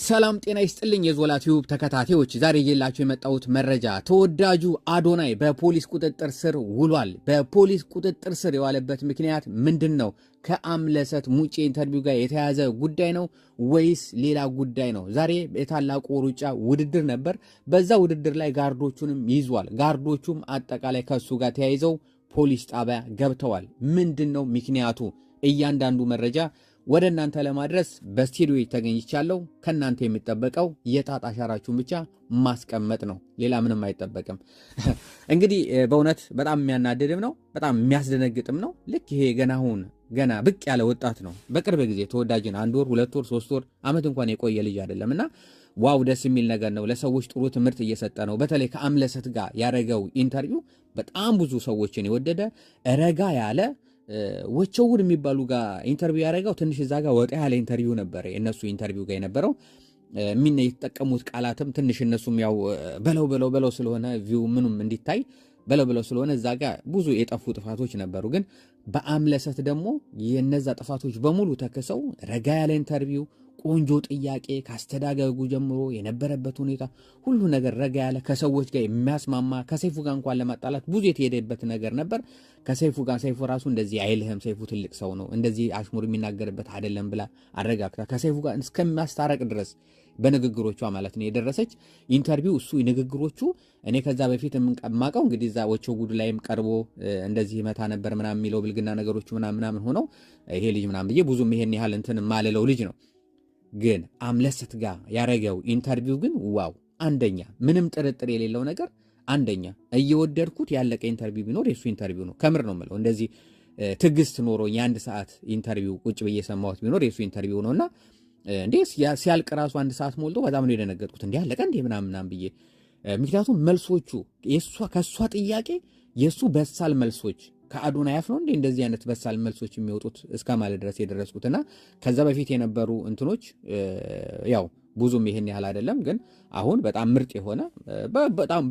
ሰላም ጤና ይስጥልኝ የዞላ ቲዩብ ተከታታዮች፣ ዛሬ ይዤላችሁ የመጣሁት መረጃ ተወዳጁ አዶናይ በፖሊስ ቁጥጥር ስር ውሏል። በፖሊስ ቁጥጥር ስር የዋለበት ምክንያት ምንድነው? ከአምለሰት ሙጬ ኢንተርቪው ጋር የተያዘ ጉዳይ ነው ወይስ ሌላ ጉዳይ ነው? ዛሬ የታላቁ ሩጫ ውድድር ነበር። በዛ ውድድር ላይ ጋርዶቹንም ይዟል። ጋርዶቹም አጠቃላይ ከሱ ጋር ተያይዘው ፖሊስ ጣቢያ ገብተዋል። ምንድነው ምክንያቱ? እያንዳንዱ መረጃ ወደ እናንተ ለማድረስ በስቱዲዮ ተገኝቻለሁ። ከናንተ የሚጠበቀው የጣት አሻራችሁን ብቻ ማስቀመጥ ነው። ሌላ ምንም አይጠበቅም። እንግዲህ በእውነት በጣም የሚያናድድም ነው፣ በጣም የሚያስደነግጥም ነው። ልክ ይሄ ገና ብቅ ያለ ወጣት ነው። በቅርብ ጊዜ ተወዳጅን 1 ወር 2 ወር 3 ወር ዓመት እንኳን የቆየ ልጅ አይደለምና ዋው ደስ የሚል ነገር ነው። ለሰዎች ጥሩ ትምህርት እየሰጠ ነው። በተለይ ከአምለሰት ጋር ያረገው ኢንተርቪው በጣም ብዙ ሰዎችን የወደደ ረጋ ያለ ወቸውድ የሚባሉ ጋር ኢንተርቪው ያደረገው ትንሽ እዛ ጋር ወጣ ያለ ኢንተርቪው ነበር። የነሱ ኢንተርቪው ጋር የነበረው የተጠቀሙት ቃላትም ትንሽ እነሱም ያው በለው ስለሆነ ቪው ምኑም እንዲታይ በለው ስለሆነ እዛ ጋር ብዙ የጠፉ ጥፋቶች ነበሩ። ግን በአምለሰት ደግሞ የነዛ ጥፋቶች በሙሉ ተከሰው ረጋ ያለ ኢንተርቪው፣ ቆንጆ ጥያቄ፣ ካስተዳገጉ ጀምሮ የነበረበት ሁኔታ ሁሉ ነገር ረጋ ያለ ከሰዎች ጋር የሚያስማማ ከሰይፉ ጋር እንኳን ለማጣላት ብዙ የተሄደበት ነገር ነበር። ከሰይፉ ጋር ሰይፉ ራሱ እንደዚህ አይልህም፣ ሰይፉ ትልቅ ሰው ነው፣ እንደዚህ አሽሙር የሚናገርበት አይደለም ብላ አረጋግታ ከሰይፉ ጋር እስከሚያስታረቅ ድረስ በንግግሮቿ ማለት ነው የደረሰች ኢንተርቪው። እሱ ንግግሮቹ እኔ ከዛ በፊት የምንቀማቀው እንግዲህ እዛ ወቸው ጉድ ላይም ቀርቦ እንደዚህ መታ ነበር ምናምን የሚለው ብልግና ነገሮቹ ምናምን ሆነው ይሄ ልጅ ምናምን ብዬ ብዙም ይሄን ያህል እንትን ማለለው ልጅ ነው። ግን አምለሰት ጋር ያረገው ኢንተርቪው ግን ዋው! አንደኛ ምንም ጥርጥር የሌለው ነገር፣ አንደኛ እየወደድኩት ያለቀ ኢንተርቪው ቢኖር የሱ ኢንተርቪው ነው። ከምር ነው የምለው። እንደዚህ ትግስት ኖሮ የ1 ሰዓት ኢንተርቪው ቁጭ ብዬ ሰማሁት ቢኖር የሱ ኢንተርቪው ነውና እንዴ ሲያልቅ ራሱ 1 ሰዓት ሞልቶ በጣም ነው የደነገጥኩት። እንዴ አለቀ እንዴ ምናምን ብዬ። ምክንያቱም መልሶቹ ከሷ ጥያቄ የሱ በሳል መልሶች ከአዶናይ አፍ ነው እንዴ እንደዚህ አይነት በሳል መልሶች የሚወጡት እስከ ማለት ድረስ የደረስኩትና ከዛ በፊት የነበሩ እንትኖች ያው ብዙም ይሄን ያህል አይደለም። ግን አሁን በጣም ምርጥ የሆነ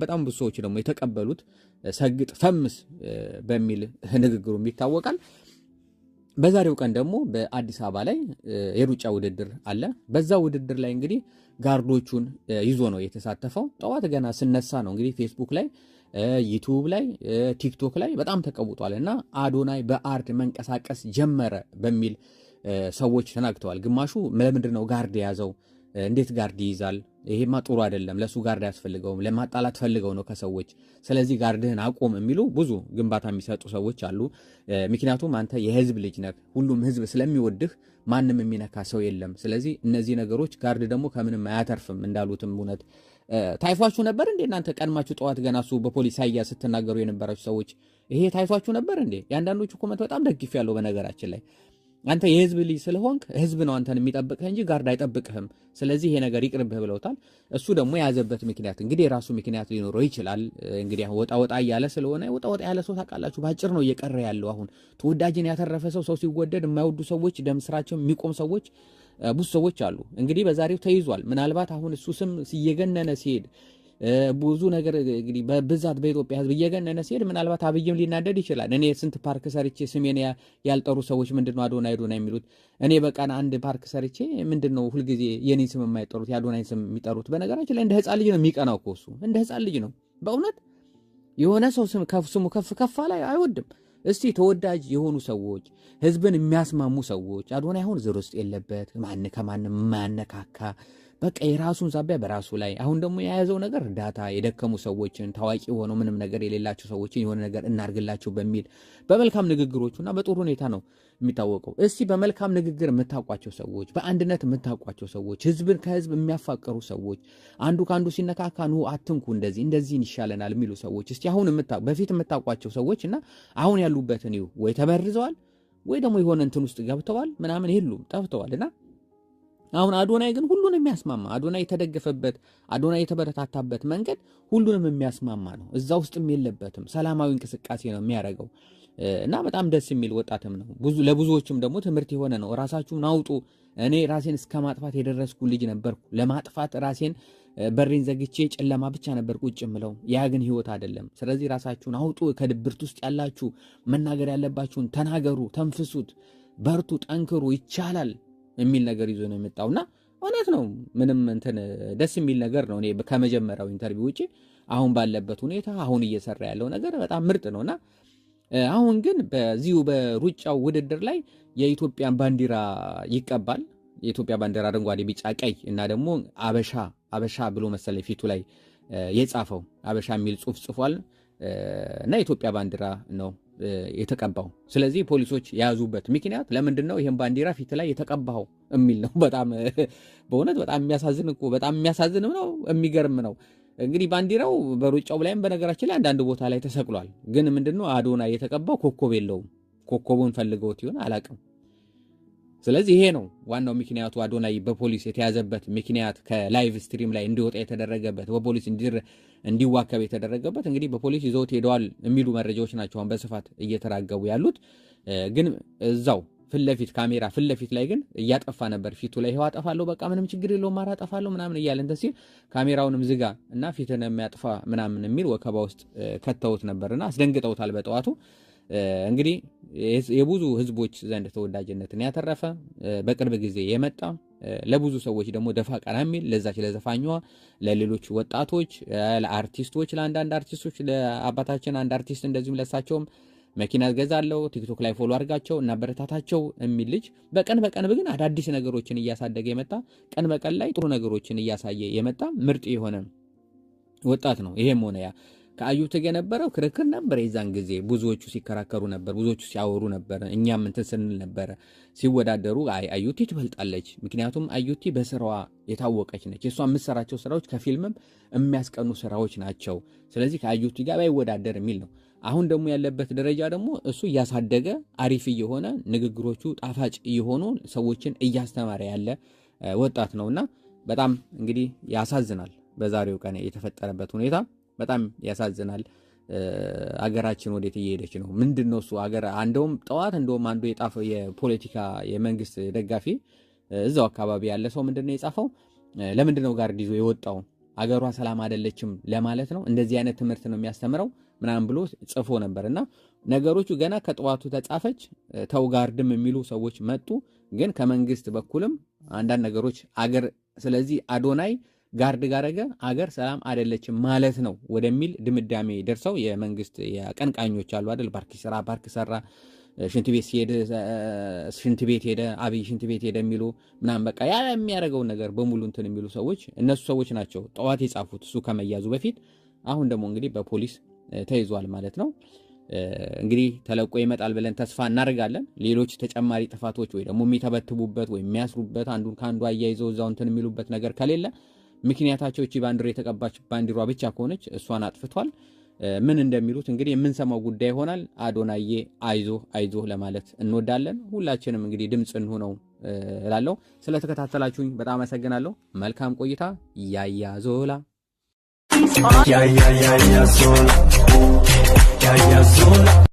በጣም ብዙ ሰዎች ደግሞ የተቀበሉት ሰግጥ ፈምስ በሚል ንግግሩም ይታወቃል። በዛሬው ቀን ደግሞ በአዲስ አበባ ላይ የሩጫ ውድድር አለ። በዛ ውድድር ላይ እንግዲህ ጋርዶቹን ይዞ ነው የተሳተፈው። ጠዋት ገና ስነሳ ነው እንግዲህ ፌስቡክ ላይ ዩቲዩብ ላይ ቲክቶክ ላይ በጣም ተቀውጧል እና አዶናይ በአርድ መንቀሳቀስ ጀመረ በሚል ሰዎች ተናግተዋል። ግማሹ ለምንድን ነው ጋርድ የያዘው? እንዴት ጋርድ ይይዛል? ይሄማ ጥሩ አይደለም፣ ለሱ ጋርድ አያስፈልገውም፣ ለማጣላት ፈልገው ነው ከሰዎች። ስለዚህ ጋርድህን አቆም የሚሉ ብዙ ግንባታ የሚሰጡ ሰዎች አሉ። ምክንያቱም አንተ የህዝብ ልጅ ነህ፣ ሁሉም ህዝብ ስለሚወድህ ማንም የሚነካ ሰው የለም። ስለዚህ እነዚህ ነገሮች ጋርድ ደግሞ ከምንም አያተርፍም እንዳሉትም እውነት ታይቷችሁ ነበር እንዴ እናንተ? ቀድማችሁ ጠዋት ገና እሱ በፖሊስ አያ ስትናገሩ የነበራችሁ ሰዎች ይሄ ታይቷችሁ ነበር እንዴ? የአንዳንዶቹ ኮመንት በጣም ደግፍ ያለው በነገራችን ላይ አንተ የህዝብ ልጅ ስለሆንክ ህዝብ ነው አንተን የሚጠብቅህ እንጂ ጋርድ አይጠብቅህም። ስለዚህ ይሄ ነገር ይቅርብህ ብለውታል። እሱ ደግሞ የያዘበት ምክንያት እንግዲህ የራሱ ምክንያት ሊኖረው ይችላል። እንግዲህ ወጣ እያለ ስለሆነ ወጣ ያለ ሰው ታውቃላችሁ፣ ባጭር ነው እየቀረ ያለው። አሁን ተወዳጅን ያተረፈ ሰው ሲወደድ የማይወዱ ሰዎች፣ ደም ስራቸው የሚቆም ሰዎች ብዙ ሰዎች አሉ። እንግዲህ በዛሬው ተይዟል። ምናልባት አሁን እሱ ስም እየገነነ ሲሄድ ብዙ ነገር እንግዲህ በብዛት በኢትዮጵያ ህዝብ እየገነነ ሲሄድ ምናልባት አብይም ሊናደድ ይችላል። እኔ ስንት ፓርክ ሰርቼ ስሜን ያልጠሩ ሰዎች ምንድነው አዶናይ የሚሉት? እኔ በቀን 1 ፓርክ ሰርቼ ምንድነው ሁልጊዜ የኔን ስም የማይጠሩት የአዶናይ ስም የሚጠሩት? በነገራችን ላይ እንደ ህፃን ልጅ ነው የሚቀናው እኮ እሱ፣ እንደ ህፃን ልጅ ነው በእውነት። የሆነ ሰው ስሙ ከፍ ላይ አይወድም። እስቲ ተወዳጅ የሆኑ ሰዎች፣ ህዝብን የሚያስማሙ ሰዎች፣ አዶናይ አሁን ዝር ውስጥ የለበት፣ ከማንም የማያነካካ በቃ የራሱን ዛቢያ በራሱ ላይ። አሁን ደግሞ የያዘው ነገር እርዳታ የደከሙ ሰዎችን፣ ታዋቂ ሆነው ምንም ነገር የሌላቸው ሰዎችን የሆነ ነገር እናርግላቸው በሚል በመልካም ንግግሮቹና በጥሩ ሁኔታ ነው የሚታወቀው። እስቲ በመልካም ንግግር የምታውቋቸው ሰዎች፣ በአንድነት የምታውቋቸው ሰዎች፣ ህዝብን ከህዝብ የሚያፋቀሩ ሰዎች፣ አንዱ ከአንዱ ሲነካካ ኑ አትንኩ፣ እንደዚህን ይሻለናል የሚሉ ሰዎች እስቲ አሁን በፊት የምታውቋቸው ሰዎች እና አሁን ያሉበትን ወይ ተበርዘዋል ወይ ደግሞ የሆነ እንትን ውስጥ ገብተዋል ምናምን የሉም፣ ጠፍተዋልና አሁን አዶናይ ግን ሁሉንም የሚያስማማ፣ አዶናይ የተደገፈበት፣ አዶናይ የተበረታታበት መንገድ ሁሉንም የሚያስማማ ነው። እዛ ውስጥም የለበትም። ሰላማዊ እንቅስቃሴ ነው የሚያደርገው እና በጣም ደስ የሚል ወጣትም ነው። ለብዙዎችም ደግሞ ትምህርት የሆነ ነው። ራሳችሁን አውጡ። እኔ ራሴን እስከ ማጥፋት የደረስኩ ልጅ ነበርኩ። ለማጥፋት ራሴን በሬን ዘግቼ ጨለማ ብቻ ነበር ቁጭ ምለው። ያ ግን ህይወት አይደለም። ስለዚህ ራሳችሁን አውጡ። ከድብርት ውስጥ ያላችሁ መናገር ያለባችሁን ተናገሩ፣ ተንፍሱት፣ በርቱ፣ ጠንክሩ፣ ይቻላል የሚል ነገር ይዞ ነው የመጣውና እውነት ነው። ምንም እንትን ደስ የሚል ነገር ነው። እኔ ከመጀመሪያው ኢንተርቪው ውጪ አሁን ባለበት ሁኔታ አሁን እየሰራ ያለው ነገር በጣም ምርጥ ነውና አሁን ግን በዚሁ በሩጫው ውድድር ላይ የኢትዮጵያን ባንዲራ ይቀባል። የኢትዮጵያ ባንዲራ አረንጓዴ፣ ቢጫ፣ ቀይ እና ደግሞ አበሻ ብሎ መሰለኝ ፊቱ ላይ የጻፈው አበሻ የሚል ጽሑፍ ጽፏል እና የኢትዮጵያ ባንዲራ ነው የተቀባው። ስለዚህ ፖሊሶች የያዙበት ምክንያት ለምንድን ነው ይሄን ባንዲራ ፊት ላይ የተቀባው የሚል ነው። በጣም በእውነት በጣም የሚያሳዝን እኮ በጣም የሚያሳዝንም ነው የሚገርም ነው። እንግዲህ ባንዲራው በሩጫው ላይም በነገራችን ላይ አንዳንድ ቦታ ላይ ተሰቅሏል። ግን ምንድነው አዶናይ የተቀባው ኮከብ የለውም። ኮከቡን ፈልገውት ይሆን አላቅም። ስለዚህ ይሄ ነው ዋናው ምክንያቱ። አዶናይ በፖሊስ የተያዘበት ምክንያት ከላይቭ ስትሪም ላይ እንዲወጣ የተደረገበት በፖሊስ እንዲዋከብ የተደረገበት እንግዲህ በፖሊስ ይዘውት ሄደዋል የሚሉ መረጃዎች ናቸው በስፋት እየተራገቡ ያሉት። ግን እዛው ፍለፊት ካሜራ ፍለፊት ላይ ግን እያጠፋ ነበር። ፊቱ ላይ ይሄው አጠፋለሁ በቃ ምንም ችግር የለውም ማራ አጠፋለሁ ምናምን እያለ እንትን ሲል ካሜራውንም ዝጋ እና ፊትን የሚያጥፋ ምናምን የሚል ወከባ ውስጥ ከተውት ነበርና አስደንግጠውታል በጠዋቱ። እንግዲህ የብዙ ህዝቦች ዘንድ ተወዳጅነትን ያተረፈ በቅርብ ጊዜ የመጣ ለብዙ ሰዎች ደግሞ ደፋ ቀና የሚል ለዛች ለዘፋኛዋ፣ ለሌሎች ወጣቶች፣ ለአርቲስቶች፣ ለአንዳንድ አርቲስቶች ለአባታችን አንድ አርቲስት እንደዚሁም ለሳቸውም መኪና ገዛለው ቲክቶክ ላይ ፎሎ አድርጋቸው እና በረታታቸው የሚል ልጅ በቀን ግን አዳዲስ ነገሮችን እያሳደገ የመጣ ቀን በቀን ላይ ጥሩ ነገሮችን እያሳየ የመጣ ምርጥ የሆነ ወጣት ነው። ይሄም ሆነ ያ ከአዩት ጋር የነበረው ክርክር ነበር። የዛን ጊዜ ብዙዎቹ ሲከራከሩ ነበር፣ ብዙዎቹ ሲያወሩ ነበር። እኛም እንትን ስንል ነበር ሲወዳደሩ አዩቲ ትበልጣለች። ምክንያቱም አዩቲ በስራዋ የታወቀች ነች። የሷ የምትሰራቸው ስራዎች ከፊልምም የሚያስቀኑ ስራዎች ናቸው። ስለዚህ ከአዩቲ ጋር ባይወዳደር የሚል ነው። አሁን ደግሞ ያለበት ደረጃ ደግሞ እሱ እያሳደገ አሪፍ እየሆነ ንግግሮቹ ጣፋጭ እየሆኑ ሰዎችን እያስተማረ ያለ ወጣት ነውና በጣም እንግዲህ ያሳዝናል። በዛሬው ቀን የተፈጠረበት ሁኔታ በጣም ያሳዝናል። አገራችን ወዴት እየሄደች ነው? ምንድነው እሱ አገር እንደውም ጠዋት እንደውም አንዱ የጻፈው የፖለቲካ የመንግስት ደጋፊ እዛው አካባቢ ያለ ሰው ምንድነው የጻፈው ለምንድነው ጋርድ ይዞ የወጣው አገሯ ሰላም አይደለችም ለማለት ነው፣ እንደዚህ አይነት ትምህርት ነው የሚያስተምረው ምናምን ብሎ ጽፎ ነበርና ነገሮቹ ገና ከጠዋቱ ተጻፈች ተው ጋርድም የሚሉ ሰዎች መጡ። ግን ከመንግስት በኩልም አንዳንድ ነገሮች አገር ስለዚህ አዶናይ ጋርድ ጋረገ አገር ሰላም አይደለችም ማለት ነው ወደሚል ድምዳሜ ደርሰው የመንግስት የቀንቃኞች አሉ አይደል ፓርክ ሰራ ሽንት ቤት ሄደ አብይ ሽንት ቤት ሄደ የሚሉ ምናምን በቃ ያ የሚያደርገው ነገር በሙሉ እንትን የሚሉ ሰዎች እነሱ ሰዎች ናቸው ጠዋት የጻፉት እሱ ከመያዙ በፊት። አሁን ደግሞ እንግዲህ በፖሊስ ተይዟል ማለት ነው። እንግዲህ ተለቆ ይመጣል ብለን ተስፋ እናደርጋለን። ሌሎች ተጨማሪ ጥፋቶች ወይ ደግሞ የሚተበትቡበት ወይ የሚያስሩበት አንዱን ካንዱ አያይዘው እዛው እንትን የሚሉበት ነገር ከሌለ ምክንያታቸው እቺ ባንዲራ የተቀባች ባንዲራ ብቻ ከሆነች እሷን አጥፍቷል። ምን እንደሚሉት እንግዲህ የምንሰማው ጉዳይ ይሆናል። አዶናዬ አይዞ ለማለት እንወዳለን። ሁላችንም እንግዲህ ድምጽ እንሆነው እላለሁ። ስለተከታተላችሁኝ በጣም አመሰግናለሁ። መልካም ቆይታ። ያያዞላ ዞላ